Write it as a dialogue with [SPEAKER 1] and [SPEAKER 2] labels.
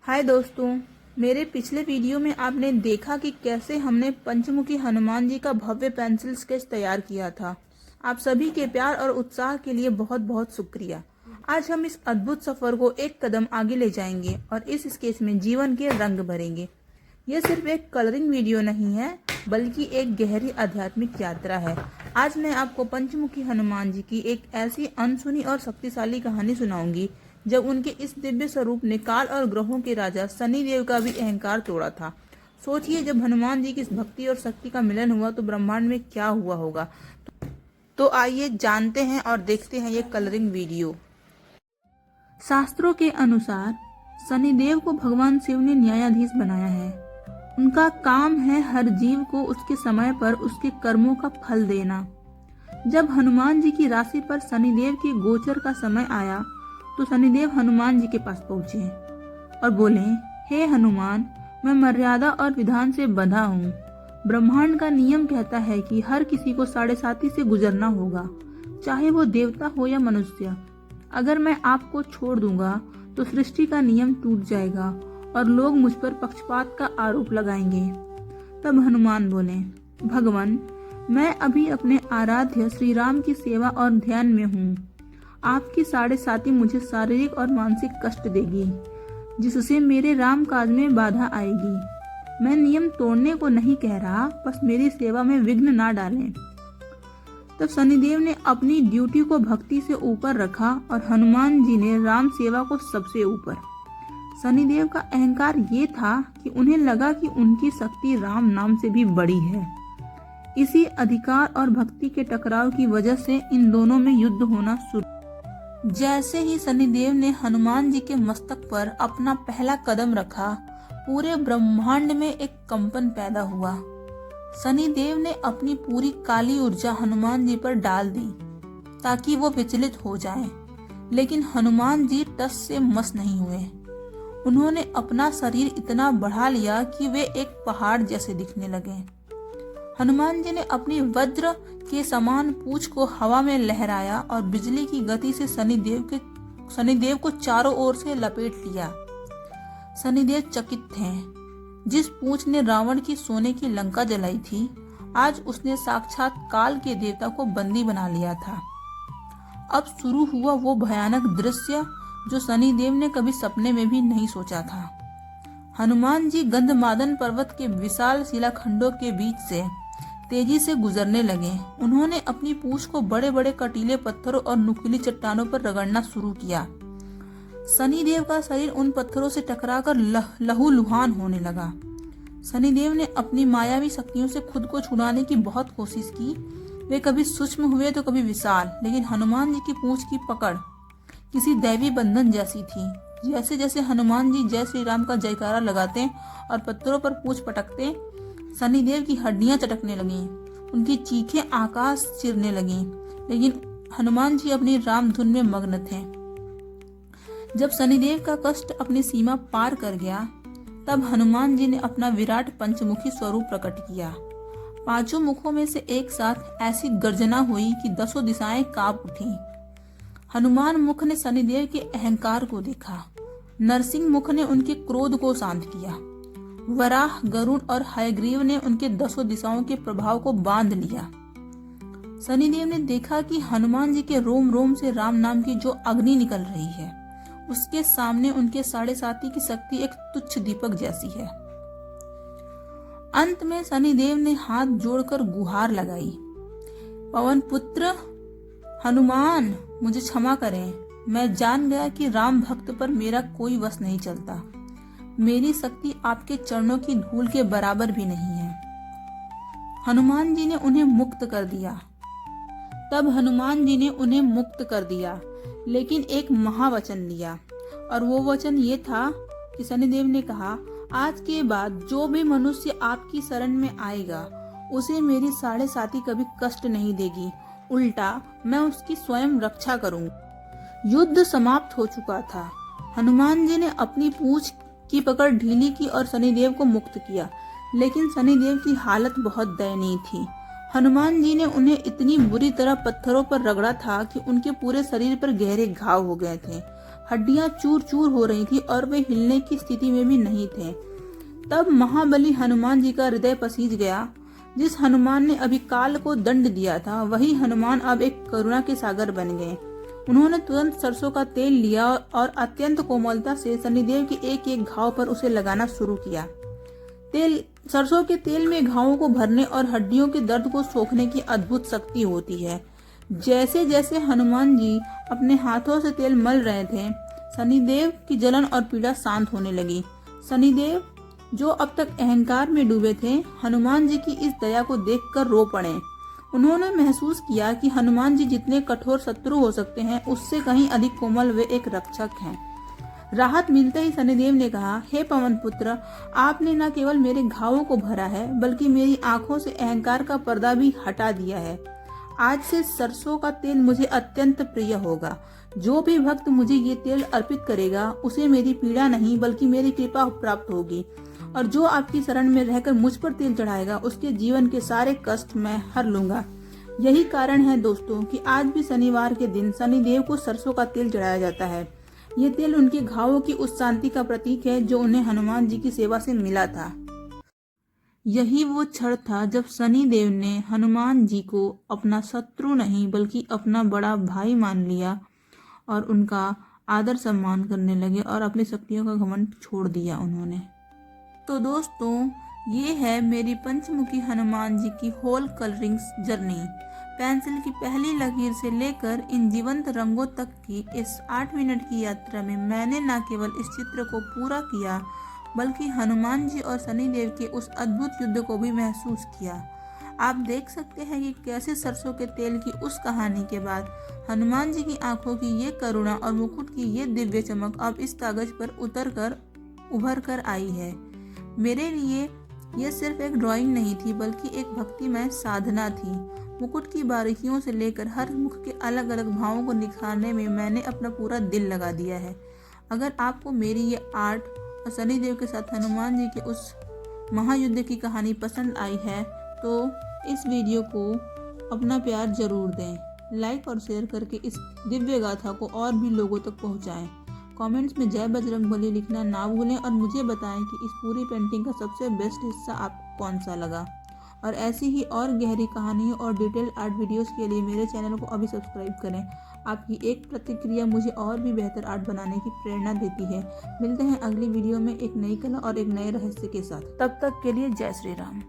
[SPEAKER 1] हाय दोस्तों, मेरे पिछले वीडियो में आपने देखा कि कैसे हमने पंचमुखी हनुमान जी का भव्य पेंसिल स्केच तैयार किया था। आप सभी के प्यार और उत्साह के लिए बहुत बहुत शुक्रिया। आज हम इस अद्भुत सफर को एक कदम आगे ले जाएंगे और इस स्केच में जीवन के रंग भरेंगे। यह सिर्फ एक कलरिंग वीडियो नहीं है, बल्कि एक गहरी आध्यात्मिक यात्रा है। आज मैं आपको पंचमुखी हनुमान जी की एक ऐसी अनसुनी और शक्तिशाली कहानी सुनाऊंगी जब उनके इस दिव्य स्वरूप ने काल और ग्रहों के राजा शनिदेव का भी अहंकार तोड़ा था। सोचिए, जब हनुमान जी की भक्ति और शक्ति का मिलन हुआ तो ब्रह्मांड में क्या हुआ होगा। तो आइए जानते हैं और देखते हैं ये कलरिंग वीडियो। शास्त्रों के अनुसार शनिदेव को भगवान शिव ने न्यायाधीश बनाया है। उनका काम है हर जीव को उसके समय पर उसके कर्मों का फल देना। जब हनुमान जी की राशि पर शनिदेव के गोचर का समय आया तो शनिदेव हनुमान जी के पास पहुंचे और बोले, हे हनुमान, मैं मर्यादा और विधान से बंधा हूँ। ब्रह्मांड का नियम कहता है कि हर किसी को 7.5 से गुजरना होगा, चाहे वो देवता हो या मनुष्य। अगर मैं आपको छोड़ दूंगा तो सृष्टि का नियम टूट जाएगा और लोग मुझ पर पक्षपात का आरोप लगाएंगे। तब हनुमान बोले, भगवान, मैं अभी अपने आराध्य श्री राम की सेवा और ध्यान में हूँ। आपकी 7.5 मुझे शारीरिक और मानसिक कष्ट देगी, जिससे मेरे राम काज में बाधा आएगी। मैं नियम तोड़ने को नहीं कह रहा, बस मेरी सेवा में विघ्न ना डालें। तब शनिदेव ने अपनी ड्यूटी को भक्ति से ऊपर रखा और हनुमान जी ने राम सेवा को सबसे ऊपर। शनिदेव का अहंकार ये था कि उन्हें लगा कि उनकी शक्ति राम नाम से भी बड़ी है। इसी अधिकार और भक्ति के टकराव की वजह से इन दोनों में युद्ध होना शुरू। जैसे ही शनिदेव ने हनुमान जी के मस्तक पर अपना पहला कदम रखा, पूरे ब्रह्मांड में एक कंपन पैदा हुआ। शनिदेव ने अपनी पूरी काली ऊर्जा हनुमान जी पर डाल दी ताकि वो विचलित हो जाएं। लेकिन हनुमान जी टस से मस नहीं हुए। उन्होंने अपना शरीर इतना बढ़ा लिया कि वे एक पहाड़ जैसे दिखने लगे। हनुमान जी ने अपनी वज्र के समान पूंछ को हवा में लहराया और बिजली की गति से शनिदेव को चारों ओर से लपेट लिया। शनिदेव चकित थे। जिस पूंछ ने रावण की सोने की लंका जलाई थी, आज उसने साक्षात काल के देवता को बंदी बना लिया था। अब शुरू हुआ वो भयानक दृश्य जो शनिदेव ने कभी सपने में भी नहीं सोचा था। हनुमान जी गंधमादन पर्वत के विशाल शिलाखंडों के बीच से तेजी से गुजरने लगे। उन्होंने अपनी पूंछ को बड़े बड़े कटीले पत्थरों और नुकीली चट्टानों पर रगड़ना शुरू किया। शनिदेव का शरीर उन पत्थरों से टकराकर लहूलुहान होने लगा। शनिदेव ने अपनी मायावी शक्तियों से खुद को छुड़ाने की बहुत कोशिश की। वे कभी सूक्ष्म हुए तो कभी विशाल, लेकिन हनुमान जी की पूंछ की पकड़ किसी दैवी बंधन जैसी थी। जैसे जैसे हनुमान जी जय श्री राम का जयकारा लगाते और पत्थरों पर पूंछ पटकते, शनिदेव की हड्डियां चटकने लगीं। उनकी चीखें आकाश चीरने लगीं। लेकिन हनुमान जी अपनी राम धुन में मग्न थे। जब शनिदेव का कष्ट अपनी सीमा पार कर गया, तब हनुमान जी ने अपना विराट पंचमुखी स्वरूप प्रकट किया। 5 मुखों में से एक साथ ऐसी गर्जना हुई कि 10 दिशाएं कांप उठी। हनुमान मुख ने शनिदेव के अहंकार को देखा। नरसिंह मुख ने उनके क्रोध को शांत किया। वराह, गरुड़ और हयग्रीव ने उनके 10 दिशाओं के प्रभाव को बांध लिया। शनिदेव ने देखा कि हनुमान जी के रोम रोम से राम नाम की जो अग्नि निकल रही है, उसके सामने उनके 7.5 की शक्ति एक तुच्छ दीपक जैसी है। अंत में शनिदेव ने हाथ जोड़कर गुहार लगाई, पवन पुत्र हनुमान, मुझे क्षमा करें। मैं जान गया कि राम भक्त पर मेरा कोई वश नहीं चलता। मेरी शक्ति आपके चरणों की धूल के बराबर भी नहीं है। हनुमान जी ने उन्हें मुक्त कर दिया। तब हनुमान जी ने उन्हें मुक्त कर दिया, लेकिन एक महावचन लिया, और वो वचन ये था कि शनिदेव ने कहा, आज के बाद जो भी मनुष्य आपकी शरण में आएगा, उसे मेरी 7.5 कभी कष्ट नहीं देगी। उल्टा मैं उसकी स्वयं रक्षा करूंगा। युद्ध समाप्त हो चुका था। हनुमान जी ने अपनी पूंछ की पकड़ ढीली की और शनिदेव को मुक्त किया, लेकिन शनिदेव की हालत बहुत दयनीय थी। हनुमान जी ने उन्हें इतनी बुरी तरह पत्थरों पर रगड़ा था कि उनके पूरे शरीर पर गहरे घाव हो गए थे। हड्डियां चूर चूर हो रही थी और वे हिलने की स्थिति में भी नहीं थे। तब महाबली हनुमान जी का हृदय पसीज गया। जिस हनुमान ने अभी काल को दंड दिया था, वही हनुमान अब एक करुणा के सागर बन गए। उन्होंने तुरंत सरसों का तेल लिया और अत्यंत कोमलता से शनिदेव के एक एक घाव पर उसे लगाना शुरू किया। सरसों के तेल में घावों को भरने और हड्डियों के दर्द को सोखने की अद्भुत शक्ति होती है। जैसे जैसे हनुमान जी अपने हाथों से तेल मल रहे थे, शनिदेव की जलन और पीड़ा शांत होने लगी। शनिदेव, जो अब तक अहंकार में डूबे थे, हनुमान जी की इस दया को देखकर रो पड़े। उन्होंने महसूस किया कि हनुमान जी जितने कठोर शत्रु हो सकते हैं, उससे कहीं अधिक कोमल वे एक रक्षक हैं। राहत मिलते ही शनिदेव ने कहा, हे पवन पुत्र, आपने न केवल मेरे घावों को भरा है, बल्कि मेरी आंखों से अहंकार का पर्दा भी हटा दिया है। आज से सरसों का तेल मुझे अत्यंत प्रिय होगा। जो भी भक्त मुझे ये तेल अर्पित करेगा, उसे मेरी पीड़ा नहीं बल्कि मेरी कृपा प्राप्त होगी। और जो आपकी शरण में रहकर मुझ पर तेल चढ़ाएगा, उसके जीवन के सारे कष्ट मैं हर लूंगा। यही कारण है दोस्तों कि आज भी शनिवार के दिन शनिदेव को सरसों का तेल चढ़ाया जाता है। ये तेल उनके घावों की उस शांति का प्रतीक है जो उन्हें हनुमान जी की सेवा से मिला था। यही वो क्षण था जब शनिदेव ने हनुमान जी को अपना शत्रु नहीं बल्कि अपना बड़ा भाई मान लिया और उनका आदर सम्मान करने लगे और अपनी शक्तियों का घमंड छोड़ दिया उन्होंने। तो दोस्तों, ये है मेरी पंचमुखी हनुमान जी की होल कलरिंग जर्नी। पेंसिल की पहली लकीर से लेकर इन जीवंत रंगों तक की इस 8 मिनट की यात्रा में मैंने न केवल इस चित्र को पूरा किया, बल्कि हनुमान जी और शनिदेव के उस अद्भुत युद्ध को भी महसूस किया। आप देख सकते हैं कि कैसे सरसों के तेल की उस कहानी के बाद हनुमान जी की आंखों की ये करुणा और मुकुट की ये दिव्य चमक अब इस कागज पर उभर कर आई है। मेरे लिए यह सिर्फ एक ड्राइंग नहीं थी, बल्कि एक भक्तिमय साधना थी। मुकुट की बारीकियों से लेकर हर मुख के अलग अलग भावों को निखारने में मैंने अपना पूरा दिल लगा दिया है। अगर आपको मेरी ये आर्ट और शनिदेव के साथ हनुमान जी के उस महायुद्ध की कहानी पसंद आई है, तो इस वीडियो को अपना प्यार जरूर दें। लाइक और शेयर करके इस दिव्य गाथा को और भी लोगों तक पहुंचाएं। कमेंट्स में जय बजरंगबली लिखना ना भूलें और मुझे बताएं कि इस पूरी पेंटिंग का सबसे बेस्ट हिस्सा आपको कौन सा लगा। और ऐसी ही और गहरी कहानियों और डिटेल आर्ट वीडियोस के लिए मेरे चैनल को अभी सब्सक्राइब करें। आपकी एक प्रतिक्रिया मुझे और भी बेहतर आर्ट बनाने की प्रेरणा देती है। मिलते हैं अगली वीडियो में एक नई कला और एक नए रहस्य के साथ। तब तक के लिए जय श्री राम।